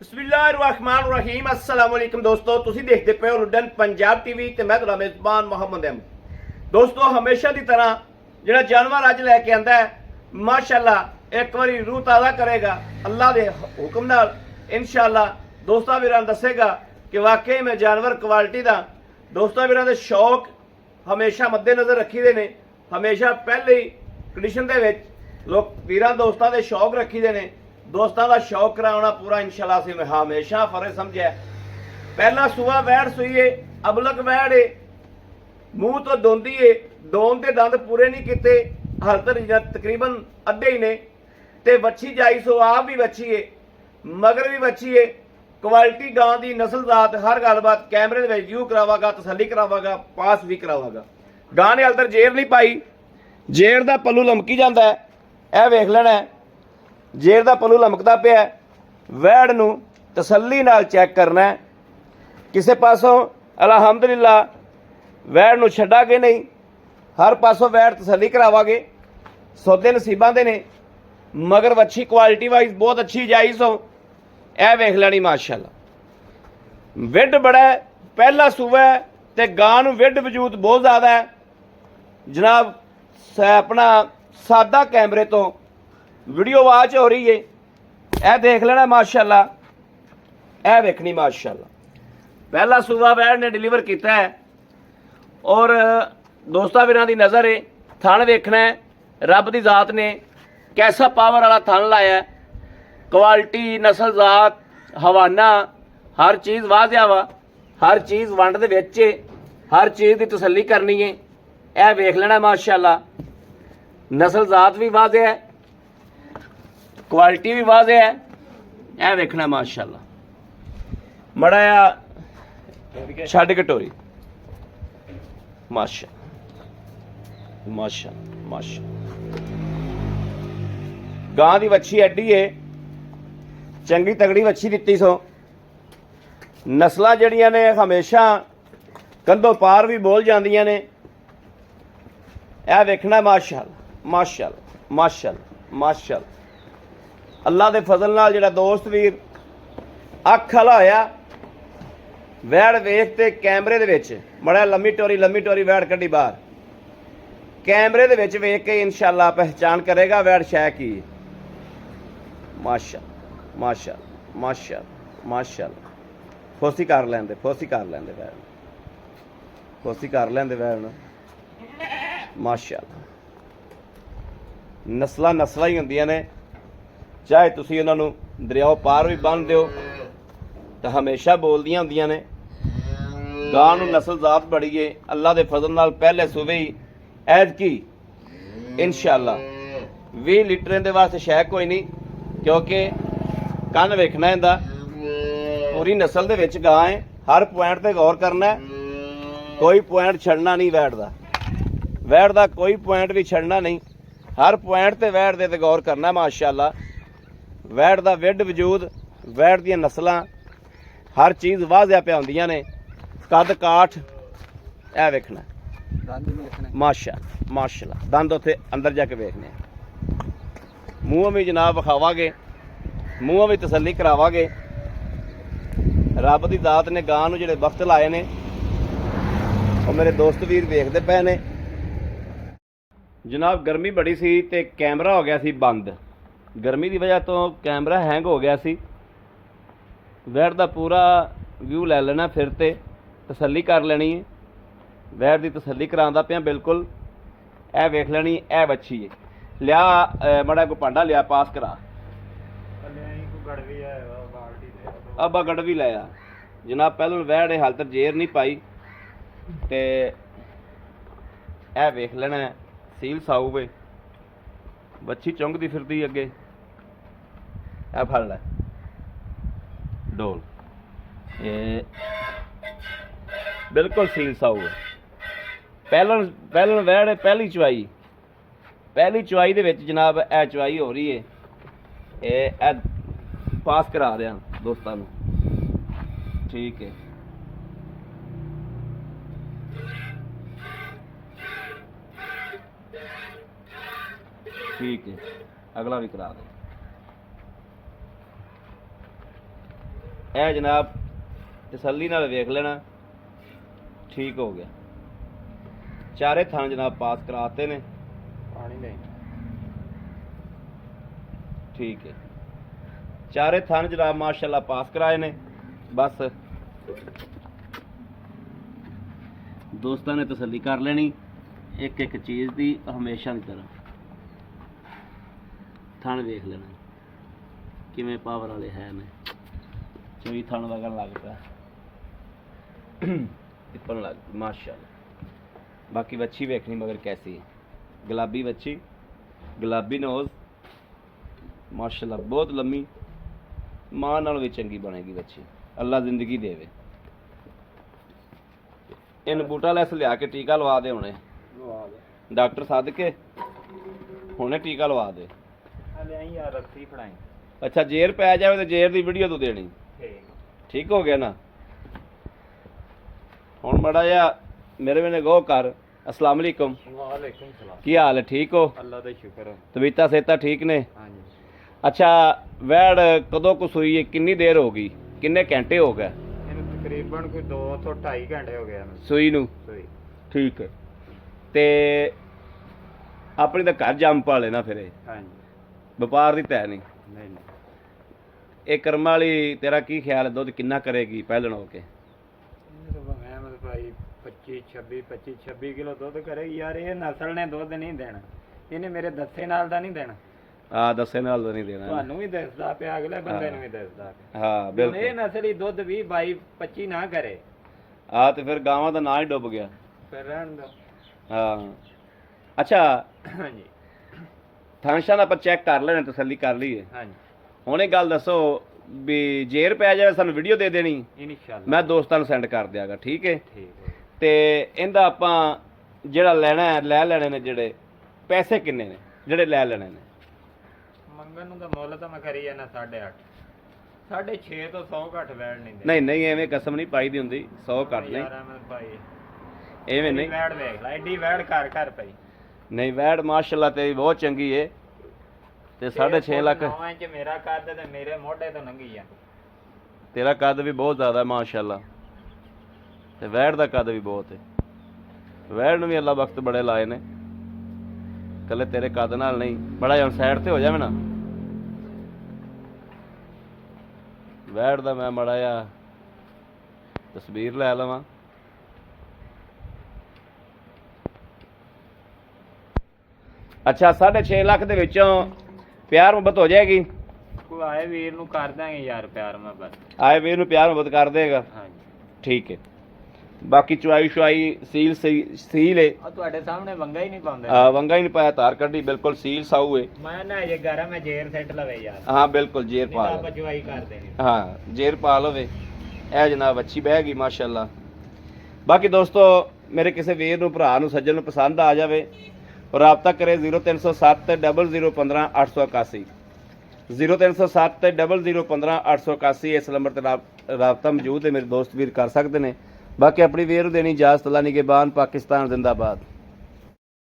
बिस्मिल्लाहिर्रहमानिर्रहीम अस्सलाम वालेकुम दोस्तों, तुसी देखते पे हो लुडन पंजाब टीवी ते मैं तुहाडा मेज़बान मोहम्मद अहमद। दोस्तों हमेशा की तरह जिहड़ा जानवर अज लैके आंदा है माशाअल्लाह एक बारी रूह ताज़ा करेगा अल्लाह के हुक्म नाल इंशाअल्लाह। दोस्तां वीरां दसेगा कि वाकई में जानवर क्वालिटी का दोस्तां वीरां दे शौक हमेशा मद्देनज़र रखी दे ने। हमेशा पहले ही कंडीशन दे विच लोग वीरां दोस्तां दे शौक रखी दे ने। दोस्तों का शौक कराना पूरा इंशाल्लाह से मैं हमेशा फर्ज समझा। पहला सूआ वैड़ सुई है, अबलक वैड़ है, मूँह तो दोंदी है, दोन के दंद पूरे नहीं किते हाल तक तकरीबन अद्धे ही ने। ते बच्ची जाई सो आप भी बच्ची है, मगर भी बच्ची है। क्वालिटी गां की नस्ल जात हर गलबात कैमरे में व्यू करावागा, तसली करावागा, पास भी करावागा। गां ने हाल तक जेर नहीं पाई, जेर का पल्लू लमकी जाता है, यह वेख लेना है। जेर का पल्लू लमकता पिया, वैड़ नूं तसल्ली नाल चैक करना है। किसी पासों अलहमदुलिल्लाह वैड़ नूं छड्डांगे नहीं, हर पासों वैड़ तसल्ली करावांगे। सौदे नसीबां दे ने, मगर वच्छी क्वालिटी वाइज बहुत अच्छी जायज़ हो, यह वेख लैनी माशाअल्लाह। विड बड़ा है, पहला सूआ है ते गां नूं विड वजूद बहुत ज़्यादा है जनाब। अपना सादा कैमरे तो वीडियो वाच हो रही है, यह देख लेना माशाअल्लाह, यह वेखनी माशाअल्लाह। पहला सूबा वैड़ ने डिलीवर किया है और दोस्तों वीरां दी नज़र है। थन वेखना है, रब की जात ने कैसा पावर वाला थन लाया है। क्वालिटी नस्ल जात हवाना हर चीज़ वाजिया वा, हर चीज़ वंड दे विच है, हर चीज़ की तसल्ली करनी है। यह वेख लेना माशाअल्लाह, नस्ल जात भी वाजिया है, क्वालिटी भी वाजे है, यह वेखना माशाअल्लाह। मड़ा छड़ कटोरी माशा माशा माशा। गां की वच्छी एडी है, चंगी तगड़ी वच्छी दिती सो। नस्लां जड़ियां ने हमेशा कंधों पार भी बोल जांदियां ने, यह वेखना माशाअल्लाह माशाअल्लाह माशाअल्लाह माशाअल्लाह। अल्लाह के फजल नाल जिहड़ा दोस्त वीर अख वाला होया वैड़ वेख ते कैमरे दे विच बड़ा लम्मी टोरी वैड़ कड्ढी बाहर, कैमरे दे विच वेख के इंशाअल्लाह पहचान करेगा वैड़ शै की। माशा माशा माशा माशाअल्लाह। फोसी कर लैंदे वैड़, फोसी कर लैंदे वैड़ माशाअल्लाह। नस्लां ही होंदियां ने, चाहे तुसी उन्हां नूं दरियाओ पार भी बन दिओ तो हमेशा बोलदियां होंदियां ने। गां नूं नस्ल जात बड़ी है, अल्लाह के फजल नाल पहले सूबे ही ऐतकी इंशाअल्लाह 20 लीटरें दे वास्ते शै कोई नहीं, क्योंकि कन्न वेखना इंदा पूरी नस्ल दे विच गां है। हर पॉइंट ते गौर करना है, कोई पॉइंट छड़ना नहीं वैड़ दा कोई पॉइंट भी छड़ना नहीं, हर पॉइंट ते वैड़ दे गौर करना माशाअल्लाह। वैड़ दा विड वजूद, वैड़ दियां नस्लां हर चीज़ वाजिया पे होंदियां ने। कद काठ यह वेखना माशा माशाअल्लाह। दंद उत्थे अंदर जाके वेखने, मूँह भी जनाब विखावांगे, मूँह भी तसल्ली करावांगे। रब की दात ने गां नूं जिहड़े वक्त लाए ने वो मेरे दोस्त वीर वेखते पे ने। जनाब गर्मी बड़ी सी ते कैमरा हो गया सी बंद, गर्मी की वजह तो कैमरा हैंग हो गया सी। वैड़ का पूरा व्यू लै लेना, फिर ते तसल्ली कर लेनी है। वैड़ की तसल्ली करांदा पिया बिल्कुल, यह वेख लेनी यह बच्ची है। लिया मड़ा को भांडा लिया, पास करा अबा गड़ भी लाया जनाब। पहले वैड़ हाल तक जेर नहीं पाई ते यह वेख लेना सील साऊ वे, बच्ची चुंगदी फिरदी अगे। यह फड़ लै डोल, ये बिल्कुल सील साऊ है। पहलन वैड़ पहली चुआई दे विच जनाब यह चुआई हो रही है। ये पास करा रहा दोस्तों नूं, ठीक है। ठीक है, अगला भी करा दे। ਇਹ ਜਨਾਬ ਤਸੱਲੀ ਨਾਲ ਵੇਖ ਲੈਣਾ, ਠੀਕ ਹੋ ਗਿਆ। ਚਾਰੇ ਥਣ ਜਨਾਬ ਪਾਸ ਕਰਾਤੇ ਨੇ, ਪਾਣੀ ਨਹੀਂ ਠੀਕ ਹੈ। ਚਾਰੇ ਥਣ ਜਨਾਬ ਮਾਸ਼ਾਅੱਲਾ ਪਾਸ ਕਰਾਏ ਨੇ। ਬਸ ਦੋਸਤਾਂ ਨੇ ਤਸੱਲੀ ਕਰ ਲੈਣੀ ਇੱਕ ਇੱਕ ਚੀਜ਼ ਦੀ, ਹਮੇਸ਼ਾ ਦੀ ਤਰ੍ਹਾਂ। ਥਣ ਵੇਖ ਲੈਣਾ ਕਿਵੇਂ ਪਾਵਰ ਵਾਲੇ ਹੈ ਨੇ, ਚੋਈ ਥਣ ਵਗਣ ਲੱਗ ਪਿਆ ਟਿੱਪਣ ਲੱਗ ਮਾਸ਼ਾਅੱਲਾ। ਬਾਕੀ ਵੱਛੀ ਵੇਖਣੀ ਮਗਰ ਕੈਸੀ ਹੈ, ਗੁਲਾਬੀ ਵੱਛੀ, ਗੁਲਾਬੀ ਨੋਜ਼ ਮਾਸ਼ਾਅੱਲਾ, ਬਹੁਤ ਲੰਮੀ, ਮਾਂ ਨਾਲ ਵੀ ਚੰਗੀ ਬਣੇਗੀ ਵੱਛੀ, ਅੱਲਾ ਜ਼ਿੰਦਗੀ ਦੇਵੇ। ਇਹਨੂੰ ਬੂਟਾ ਲੈਸ ਲਿਆ ਕੇ ਟੀਕਾ ਲਵਾ ਦੇ ਹੁਣੇ, ਲਵਾ ਦੇ ਡਾਕਟਰ ਸੱਦ ਕੇ ਹੁਣੇ ਟੀਕਾ ਲਵਾ ਦੇ। ਹਲੇ ਆਈ ਯਾਰ ਰੱਸੀ ਫੜਾਈ। ਅੱਛਾ ਜੇਰ ਪੈ ਜਾਵੇ ਤੇ ਜੇਰ ਦੀ ਵੀਡੀਓ ਤੂੰ ਦੇਣੀ, ਠੀਕ ਠੀਕ ਹੋ ਗਿਆ ਨਾ। ਹੁਣ ਮੜਾ ਜਿਹਾ ਮੇਰੇ ਵੇਲੇ ਗੋ ਕਰ। अस्सलाम वालेकुम। वालेकुम सलाम। की हाल है, ठीक हो? अल्लाह दा शुक्र है। तबीयत सेहत ठीक ने? हाँ जी। अच्छा वैड़ कदों को सुई है, कितनी देर होगी, किन्ने घंटे हो गए? ਇਹਨੂੰ ਤਕਰੀਬਨ ਕੋਈ 2 ਤੋਂ 2.5 ਘੰਟੇ ਹੋ ਗਏ ਹਨ ਸੂਈ ਨੂੰ? ਸੂਈ। ਠੀਕ ਹੈ। ਤੇ ਆਪਣੀ ਤਾਂ ਘਰ ਜੰਮ ਪਾਲੇ ਨਾ ਫਿਰ ਇਹ, ਹਾਂਜੀ। ਵਪਾਰ ਦੀ ਤੈ ਨਹੀਂ। ਨਹੀਂ ਨਹੀਂ ਇਹ ਕਰਮ ਵਾਲੀ ਤੇਰਾ ਕੀ ਖਿਆਲ ਹੈ, ਦੁੱਧ ਕਿੰਨਾ ਕਰੇਗੀ ਪਹਿਲਣ ਹੋ ਕੇ? ਇਹ ਤਾਂ ਮੈਂ ਮਤਲਬ ਭਾਈ 25 ਕਿਲੋ ਦੁੱਧ ਕਰੇਗੀ ਯਾਰ। ਇਹ ਨਸਲ ਨੇ ਦੁੱਧ ਨਹੀਂ ਦੇਣਾ, ਇਹਨੇ ਮੇਰੇ ਦੱਸੇ ਨਾਲ ਦਾ ਨਹੀਂ ਦੇਣਾ। ਆ ਦੱਸੇ ਨਾਲ ਤਾਂ ਨਹੀਂ ਦੇਣਾ। ਤੁਹਾਨੂੰ ਵੀ ਦੱਸਦਾ ਪਿਆ, ਅਗਲੇ ਬੰਦੇ ਨੂੰ ਵੀ ਦੱਸਦਾ ਪਿਆ। ਹਾਂ ਹੁਣ ਬਿਲਕੁਲ। ਇਹ ਨਸਲੀ ਦੁੱਧ 20 22 25 ਨਾ ਕਰੇ ਆ ਤੇ ਫਿਰ ਗਾਵਾਂ ਦਾ ਨਾਂ ਹੀ ਡੁੱਬ ਗਿਆ। ਫਿਰ ਰਹਿਣ ਦੋ। ਹਾਂ ਅੱਛਾ ਹਾਂਜੀ ਥਾਂਸ਼ਾਂ ਦਾ ਆਪਾਂ ਚੈੱਕ ਕਰ ਲੈਣਾ, ਤਸੱਲੀ ਕਰ ਲਈਏ। ਹਾਂਜੀ ਹੁਣ ਇਹ ਗੱਲ ਦੱਸੋ ਵੀ ਜੇਰ ਪੈ ਜਾਵੇ ਸਾਨੂੰ ਵੀਡੀਓ ਦੇ ਦੇਣੀ, ਇਨਸ਼ਾਅੱਲਾ ਮੈਂ ਦੋਸਤਾਂ ਨੂੰ ਸੈਂਡ ਕਰ ਦਿਆਂਗਾ, ਠੀਕ ਹੈ? ਠੀਕ ਹੈ। ਤੇ ਇਹਦਾ ਆਪਾਂ ਜਿਹੜਾ ਲੈਣਾ ਹੈ, ਲੈ ਲੈਣੇ ਨੇ ਜਿਹੜੇ ਪੈਸੇ ਕਿੰਨੇ ਨੇ ਜਿਹੜੇ ਲੈ ਲੈਣੇ ਨੇ? ਮੰਗਣ ਨੂੰ ਤਾਂ ਮੁੱਲ ਤਾਂ ਮੈਂ ਕਰੀ ਜਾਂਦਾ 8.5 6.5 ਤੋਂ 100 ਘੱਟ ਵੈੜ ਨਹੀਂ ਦੇ। ਨਹੀਂ ਨਹੀਂ ਐਵੇਂ ਕਸਮ ਨਹੀਂ ਪਾਈ ਦੀ ਹੁੰਦੀ, 100 ਘੱਟ ਨਹੀਂ, ਯਾਰ ਅਹਿਮਦ ਭਾਈ ਐਵੇਂ ਨਹੀਂ। ਵੈੜ ਵੇਖ ਲੈ, ਐਡੀ ਵੈੜ ਘਰ ਘਰ ਪਈ। ਨਹੀਂ ਵੈੜ ਮਾਸ਼ਾਅੱਲਾ ਤੇਰੀ ਬਹੁਤ ਚੰਗੀ ਏ। ਤੇ 6.5 ਲੱਖ 9 ਇੰਚ ਮੇਰਾ ਕੱਦ ਤੇ ਮੇਰੇ ਮੋਢੇ ਤੋਂ ਲੰਘੀ ਆ। ਤੇਰਾ ਕੱਦ ਵੀ ਬਹੁਤ ਜ਼ਿਆਦਾ ਮਾਸ਼ਾਅੱਲਾ, ਤੇ ਵੈੜ ਦਾ ਕੱਦ ਵੀ ਬਹੁਤ ਹੈ। ਵੈੜ ਨੂੰ ਵੀ ਅੱਲਾ ਵਕਤ ਬੜੇ ਲਾਏ ਨੇ, ਕੱਲੇ ਤੇਰੇ ਕੱਦ ਨਾਲ ਨਹੀਂ। ਬੜਾ ਜਿਹਾ ਸਾਈਡ ਤੇ ਹੋ ਜਾਵੇ ਨਾ ਵੈੜ ਦਾ, ਮੈਂ ਮੜਾ ਜਿਹਾ ਤਸਵੀਰ ਲੈ ਲਵਾਂ। ਅੱਛਾ 6.5 ਲੱਖ ਦੇ ਵਿੱਚੋਂ ਪਿਆਰ ਮੁਹੱਬਤ ਹੋ ਜਾਏਗੀ? ਕੋਈ ਆਏ ਵੀਰ ਨੂੰ ਕਰ ਦਾਂਗੇ ਯਾਰ ਪਿਆਰ ਮੈਂ ਬਸ। ਆਏ ਵੀਰ ਨੂੰ ਪਿਆਰ ਮੁਹੱਬਤ ਕਰ ਦੇਗਾ? ਹਾਂਜੀ ਠੀਕ ਹੈ। ਬਾਕੀ ਚੁਆਈ ਸ਼ੁਆਈ ਸੀਲ ਹੈ, ਆ ਤੁਹਾਡੇ ਸਾਹਮਣੇ ਵੰਗਾ ਹੀ ਨਹੀਂ ਪਾਉਂਦੇ। ਵੰਗਾ ਹੀ ਨਹੀਂ ਪਾਇਆ, ਤਾਰ ਕੱਢੀ, ਬਿਲਕੁਲ ਸੀਲ ਸਾਊ ਹੈ। ਮੈਂ ਨਾ ਇਹ ਗਰਮ ਹੈ, ਜੇਰ ਸੈੱਟ ਲਵੇ ਯਾਰ। ਹਾਂ ਬਿਲਕੁਲ ਜੇਰ ਨਹੀਂ ਪਾ ਤਾਂ ਲਵੇ। ਆਪਾਂ ਜਵਾਈ ਕਰ ਦੇਣੀ। ਹਾਂ ਜੇਰ ਪਾ ਲਵੇ। ਇਹ ਜਨਾਬ ਅੱਛੀ ਬਹਿ ਗਈ ਮਾਸ਼ਾਅੱਲਾ। ਬਾਕੀ ਦੋਸਤੋ ਮੇਰੇ ਕਿਸੇ ਵੀਰ ਨੂੰ, ਭਰਾ ਨੂੰ, ਸੱਜਣ ਨੂੰ ਪਸੰਦ ਆ ਜਾਵੇ, ਰਾਬਤਾ ਕਰੇ 0307 0015 881 0307 0015 881। ਇਸ ਨੰਬਰ ਤੇ ਰਾਬਤਾ ਮੌਜੂਦ ਹੈ, ਮੇਰੇ ਦੋਸਤ ਵੀਰ ਕਰ ਸਕਦੇ ਨੇ। ਬਾਕੀ ਆਪਣੀ ਵੀਰ ਨੂੰ ਦੇਣੀ ਇਜਾਜ਼ਤ। ਅੱਲਾ ਨਿਗਹਿਬਾਨ। ਪਾਕਿਸਤਾਨ ਜ਼ਿੰਦਾਬਾਦ।